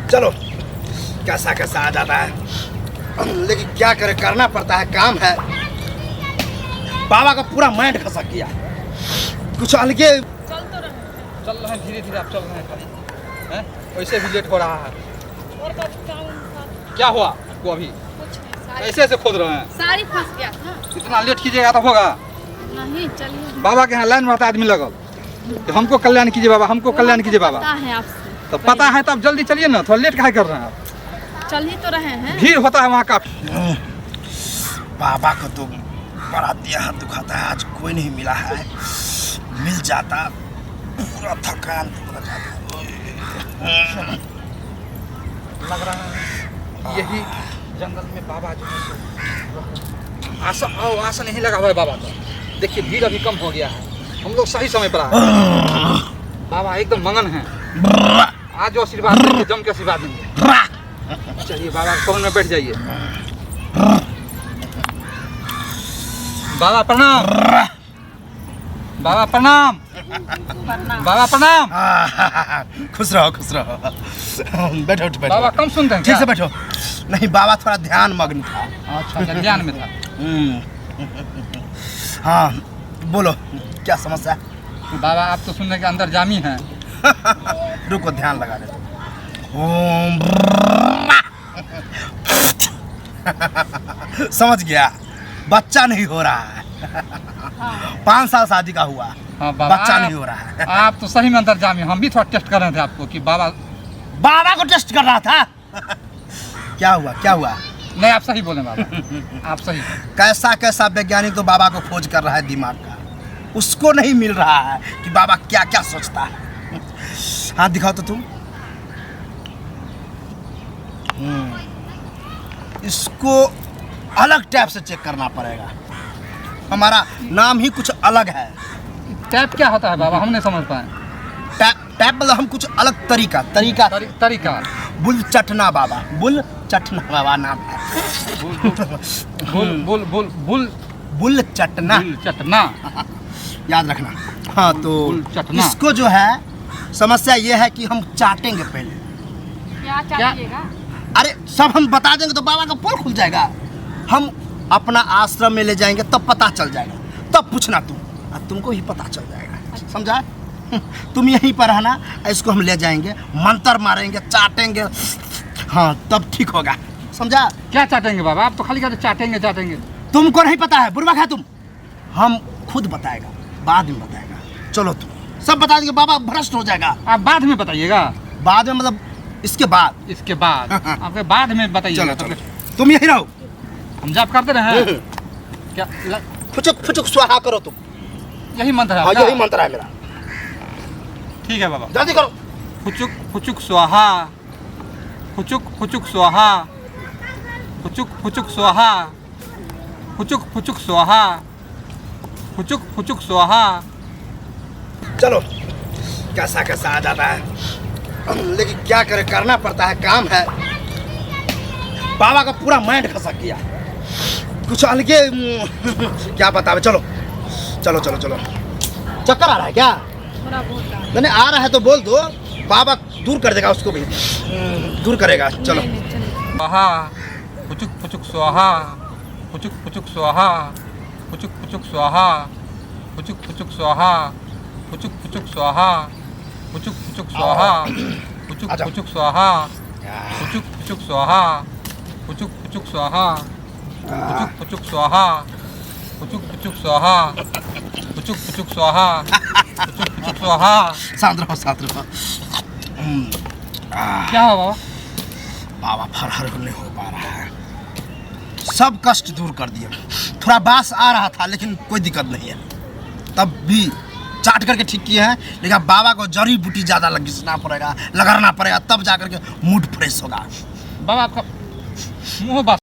चलो कैसा कैसा आ जाता है, लेकिन क्या करे, करना पड़ता है, काम है। बाबा का पूरा माइंड खसक गया, कुछ अलगे। चल रहे हैं धीरे धीरे, आप चल रहे हैं खाली हैं, वैसे भी लेट हो रहा है। और काम क्या हुआ आपको अभी? कुछ नहीं, ऐसे ऐसे खोद रहे हैं, सारी फंस गया था। इतना लेट कीजिएगा तो होगा। नहीं चलिए, बाबा के यहाँ लाइन में रहता आदमी लगल कि हमको कल्याण कीजिए बाबा, हमको कल्याण कीजिए बाबा। पता है आपसे, तो पता है तो आप जल्दी चलिए ना, थोड़ा लेट काहे कर रहे हैं आप? चल ही तो रहे हैं। भीड़ होता है वहाँ काफी। बाबा को तो बड़ा देह दुखाता है, आज कोई नहीं मिला है, मिल जाता पूरा थकान पूरा जाता। लग रहा है यही जंगल में बाबा जो है आशा नहीं लगा हुआ है बाबा का। देखिए भीड़ अभी कम हो गया है, हम लोग सही समय पर आए। बाबा एकदम मगन है, आज जो आशीर्वाद देंगे, जम के आशीर्वाद देंगे। चलिए बाबा कौन में बैठ जाइए। बाबा प्रणाम, बाबा प्रणाम, बाबा प्रणाम। खुश रहो खुश रहो, बैठो बैठो। बाबा कम सुनते हैं ठीक क्या? से बैठो। नहीं, बाबा थोड़ा ध्यान मग्न था। अच्छा ध्यान में था। हाँ बोलो, क्या समस्या है? बाबा आप तो सुनने के अंदर जामी हैं। रुको ध्यान लगा दे। ओम समझ गया, बच्चा नहीं हो रहा है। 5 साल शादी का हुआ, हाँ बाबा बच्चा नहीं हो रहा है। आप तो सही में अंदर जामी। हम भी थोड़ा टेस्ट कर रहे थे आपको कि बाबा को टेस्ट कर रहा था। क्या हुआ क्या हुआ? नहीं, आप सही बोले बाबा, आप सही। कैसा कैसा वैज्ञानिक तो बाबा को खोज कर रहा है दिमाग का, उसको नहीं मिल रहा है कि बाबा क्या क्या सोचता है। हाँ दिखाओ तो तुम। इसको अलग टैप से चेक करना पड़ेगा, हमारा नाम ही कुछ अलग है। टैप क्या होता है बाबा, हम नहीं समझ पाए। टैप मतलब हम कुछ अलग तरीका तरीका। बुल चटना बाबा, बुल चटना बाबा नाम है। बुल चटना, चटना याद रखना। हाँ तो चटना। इसको जो है समस्या ये है कि हम चाटेंगे पहले। क्या चाहिएगा? अरे सब हम बता देंगे तो बाबा का पोल खुल जाएगा। हम अपना आश्रम में ले जाएंगे तब पता चल जाएगा, तब पूछना तुम, और तुमको ही पता चल जाएगा। समझा? तुम यहीं पर रहना, इसको हम ले जाएंगे, मंत्र मारेंगे, चाटेंगे, हाँ तब ठीक होगा। समझा? क्या चाटेंगे बाबा? आप तो खाली कहते चाटेंगे चाटेंगे। तुमको नहीं पता है, बुर्बक है तुम। हम खुद बताएगा, बाद में बताएगा। चलो तुम सब बता देंगे, बाबा भ्रष्ट हो जाएगा। आप बाद में बताइएगा। बाद में मतलब इसके बाद? इसके बाद आपके बाद में बताइएगा। चलो तुम यहीं रहो, हम जाप करते रहे। क्या फुचुक फुचुक स्वाहा करो तुम। यही मंत्र है हाँ आपका? यही मंत्र है मेरा। ठीक है बाबा, जल्दी करो। फुचुक फुचुक स्वाहा, फुचुक फुचुक स्वाहा, फुचुक फुचुक स्वाहा, फुचुक फुचुक स्वाहा, फुचुक फुचुक स्वाहा। चलो कैसा कैसा आ जाता है, लेकिन क्या करे, करना पड़ता है, काम है। बाबा का पूरा माइंड खसक गया, कुछ अलगे। क्या बतावे। चलो चलो चलो चलो। चक्कर आ रहा है क्या? थोड़ा बहुत आ रहा है। मैंने आ रहा है तो बोल दो, बाबा दूर कर देगा, उसको भी दूर करेगा। चलो। नहीं, नहीं, चलिए। स्वाहा, फुचुक फुचुक स्वाहा, फुचुक फुचुक स्वाहा, फुचुक फुचुक स्वाहा, फुचुक फुचुक स्वाहा, फुचुक फुचुक स्वाहा, फुचुक फुचुक स्वाहा, फुचुक फुचुक स्वाहा, फुचुक फुचुक स्वाहा, फुचुक फुचुक स्वाहा, फुचुक फुचुक स्वाहा, फुचुक फुचुक स्वाहा, फुचुक फुचुक स्वाहा, फुचुक फुचुक स्वाहा। शांत रहो शांत रहो। क्या हुआ बाबा? बाबा फरहर नहीं हो पा रहा है, सब कष्ट दूर कर दिया। थोड़ा बास आ रहा था लेकिन कोई दिक्कत नहीं है, तब भी चाट करके ठीक किए हैं। लेकिन बाबा को जड़ी बूटी ज़्यादा घिसना पड़ेगा, लगाना पड़ेगा, तब जा करके मूड फ्रेश होगा। बाबा आपका मुंह